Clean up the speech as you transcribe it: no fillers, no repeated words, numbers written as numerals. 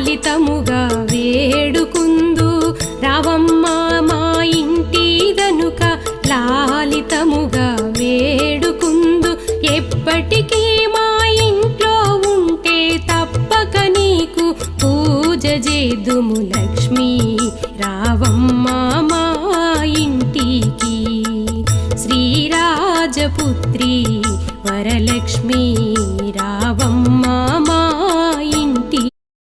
లాలితముగా వేడుకుందు రావమ్మ మా ఇంటి దనుక లాలితముగా వేడుకుందు ఎప్పటికీ మా ఇంట్లో ఉంటే తప్పక నీకు పూజ చేదుము లక్ష్మీ రావమ్మ మా ఇంటికి శ్రీరాజపుత్రి వరలక్ష్మి